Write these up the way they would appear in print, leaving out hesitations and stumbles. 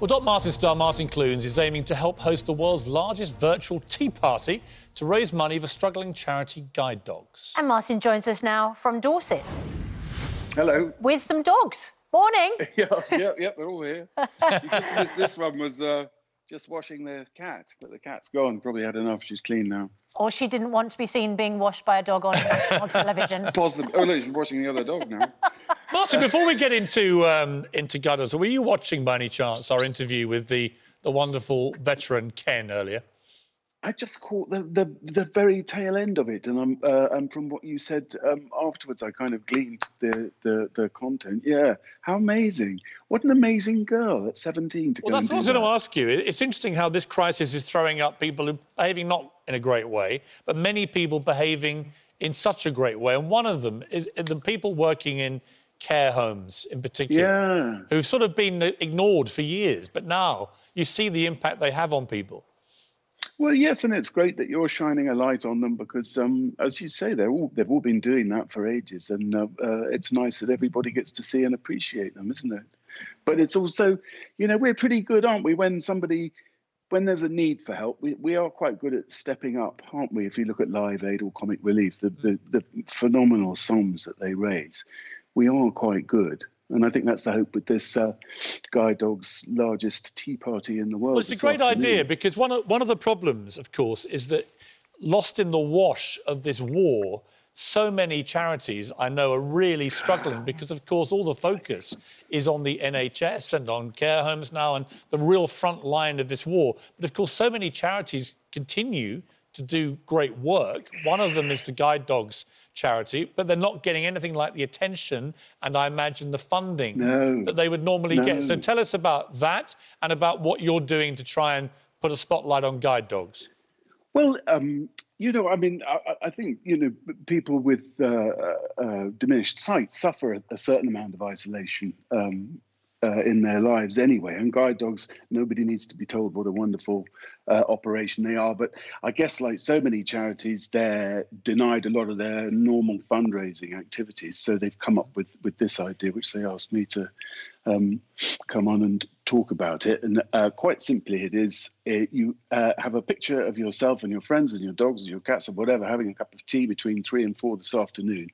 Well, Doc Martin star Martin Clunes is aiming to help host the world's largest virtual tea party to raise money for struggling charity guide dogs. And Martin joins us now from Dorset. Hello. With some dogs. Morning. Yeah, they're all here. This one was just washing the cat, but the cat's gone. Probably had enough. She's clean now. Or she didn't want to be seen being washed by a dog on national television. Possibly. Oh no, she's washing the other dog now. Martin, before we get into guide dogs, were you watching by any chance our interview with the wonderful veteran Ken earlier? I just caught the very tail end of it, and from what you said afterwards, I kind of gleaned the content. Yeah, how amazing! What an amazing girl at 17 to go. Well, that's what I was going to ask you. It's interesting how this crisis is throwing up people who are behaving not in a great way, but many people behaving in such a great way. And one of them is the people working in care homes, in particular, who've sort of been ignored for years, but now you see the impact they have on people. Well, yes, and it's great that you're shining a light on them because, as you say, they've all been doing that for ages, and it's nice that everybody gets to see and appreciate them, isn't it? But it's also, you know, we're pretty good, aren't we? When there's a need for help, we are quite good at stepping up, aren't we? If you look at Live Aid or Comic Relief, the phenomenal sums that they raise, we are quite good. And I think that's the hope with this guide dog's largest tea party in the world. Well, it's a great idea because one of the problems, of course, is that lost in the wash of this war, so many charities I know are really struggling because, of course, all the focus is on the NHS and on care homes now and the real front line of this war. But, of course, so many charities continue to do great work. One of them is the Guide Dogs charity, but they're not getting anything like the attention and I imagine the funding that they would normally get. So tell us about that and about what you're doing to try and put a spotlight on guide dogs. Well, you know, I mean, I think, you know, people with diminished sight suffer a certain amount of isolation in their lives anyway. And guide dogs, nobody needs to be told what a wonderful operation they are. But I guess like so many charities, they're denied a lot of their normal fundraising activities. So they've come up with this idea, which they asked me to come on and talk about it. And quite simply, it is you have a picture of yourself and your friends and your dogs and your cats or whatever having a cup of tea between 3 and 4 this afternoon.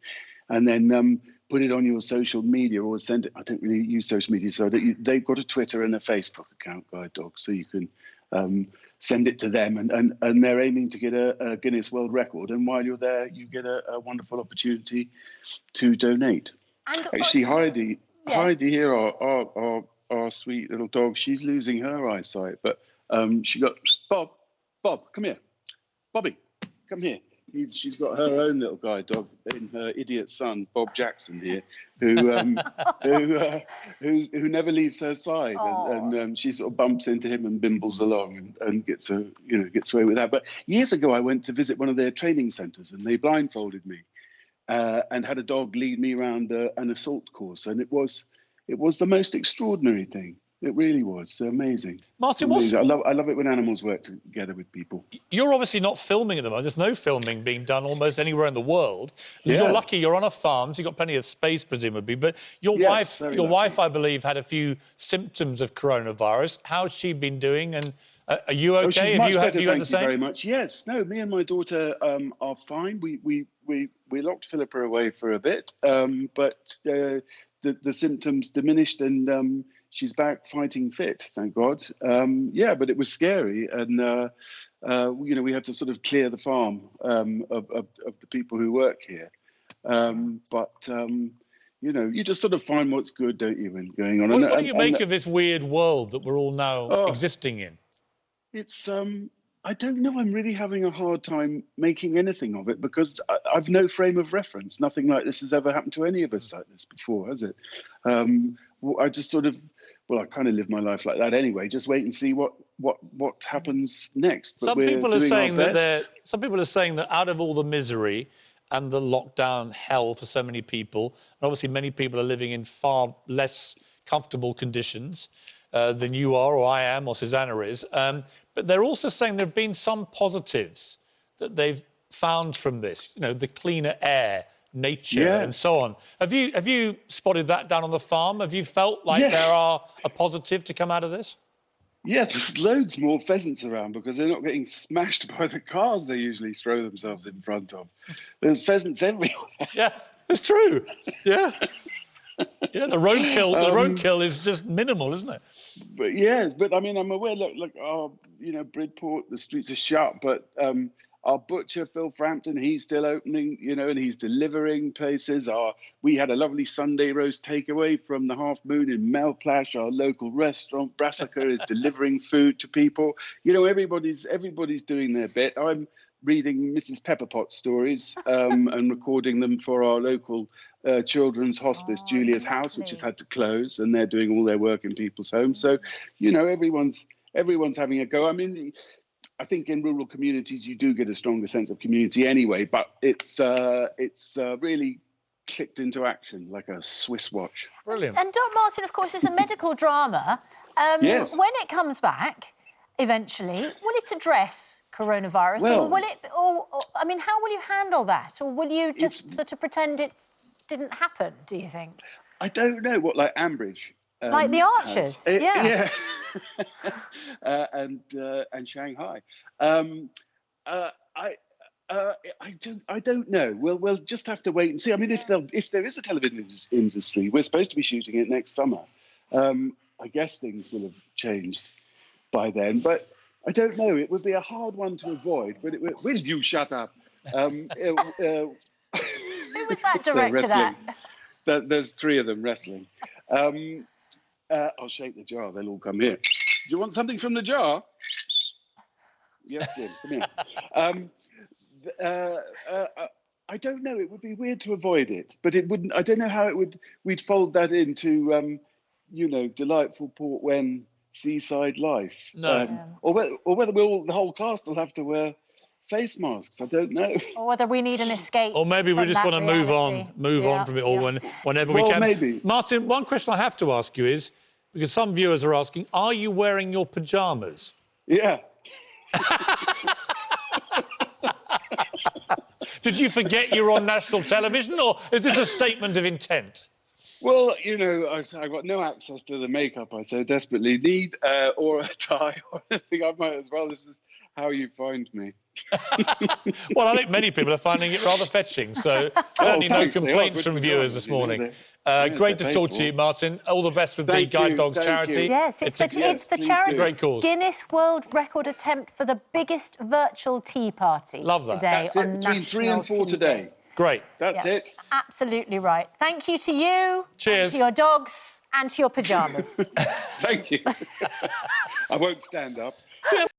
And then put it on your social media or send it. I don't really use social media, so that they've got a Twitter and a Facebook account, Guide Dogs, so you can send it to them. And they're aiming to get a Guinness World Record. And while you're there, you get a wonderful opportunity to donate. And actually, Heidi here, our sweet little dog, she's losing her eyesight, but she got Bob, come here, Bobby, come here. She's got her own little guide dog in her idiot son, Bob Jackson here, who never leaves her side, and she sort of bumps into him and bimbles along and gets away with that. But years ago, I went to visit one of their training centres, and they blindfolded me and had a dog lead me around an assault course, and it was the most extraordinary thing. It really was amazing. Martin, amazing. I love it when animals work together with people. You're obviously not filming at the moment. There's no filming being done almost anywhere in the world. Yeah. You're lucky. You're on a farm, so you've got plenty of space, presumably. But your wife, I believe, had a few symptoms of coronavirus. How's she been doing? And are you okay? She's much better, you had the same? Thank you very much. Yes. No. Me and my daughter are fine. We locked Philippa away for a bit, but the symptoms diminished and. She's back fighting fit, thank God. Yeah, but it was scary, and you know, we had to sort of clear the farm of the people who work here. But you know, you just sort of find what's good, don't you, when going on. What do you make of this weird world that we're all now existing in? It's I don't know. I'm really having a hard time making anything of it because I've no frame of reference. Nothing like this has ever happened to any of us like this before, has it? I just sort of. Well, I kind of live my life like that anyway. Just wait and see what happens next. But some people are saying that out of all the misery and the lockdown hell for so many people, and obviously many people are living in far less comfortable conditions than you are, or I am, or Susanna is. But they're also saying there have been some positives that they've found from this. You know, the cleaner air. Nature and so on. Have you spotted that down on the farm? Have you felt like there are a positive to come out of this? Yeah, there's loads more pheasants around because they're not getting smashed by the cars they usually throw themselves in front of. There's pheasants everywhere. Yeah, it's true. Yeah. Yeah, the roadkill is just minimal, isn't it? But yes, but I mean, I'm aware. Look, our, Bridport, the streets are shut, but our butcher, Phil Frampton, he's still opening, and he's delivering places. We had a lovely Sunday roast takeaway from the Half Moon in Melplash. Our local restaurant, Brassica, is delivering food to people. Everybody's doing their bit. I'm reading Mrs. Pepperpot stories and recording them for our local children's hospice, Julia's House, which has had to close, and they're doing all their work in people's homes. So, everyone's having a go. I mean, I think in rural communities you do get a stronger sense of community anyway, but it's really clicked into action like a Swiss watch. Brilliant. And Doc Martin, of course, is a medical drama. Yes. When it comes back, eventually, will it address coronavirus, Well, or will it? Or I mean, how will you handle that, or will you just sort of pretend it didn't happen? Do you think? I don't know what, like Ambridge. Like the Archers, yeah. And Shanghai. I don't know. We'll just have to wait and see. I mean, if there is a television industry, we're supposed to be shooting it next summer. I guess things will have changed by then, but I don't know. It would be a hard one to avoid. But will you shut up? Who was that directed at? There's three of them wrestling. I'll shake the jar. They'll all come here. Do you want something from the jar? Yes, Jim. Come here. I don't know. It would be weird to avoid it, but it wouldn't. I don't know how we'd fold that into, delightful Port Wen seaside life. No. Or whether the whole cast will have to wear face masks. I don't know. Or whether we need an escape. Or maybe we just want to move on from it all whenever we can. Maybe. Martin, one question I have to ask you is, because some viewers are asking, are you wearing your pyjamas? Yeah. Did you forget you were on national television, or is this a statement of intent? Well, I've got no access to the makeup I so desperately need, or a tie, or anything. I might as well. This is how you find me. Well, I think many people are finding it rather fetching, so certainly no complaints from viewers this morning. Great to talk to you, Martin. All the best with the Guide Dogs charity. Yes, it's the charity's Guinness World Record attempt for the biggest virtual tea party. Love that. Today That's on it, between 3 and 4 national today. TV. Great. That's it. Absolutely right. Thank you to you. Cheers. To your dogs and to your pyjamas. Thank you. I won't stand up.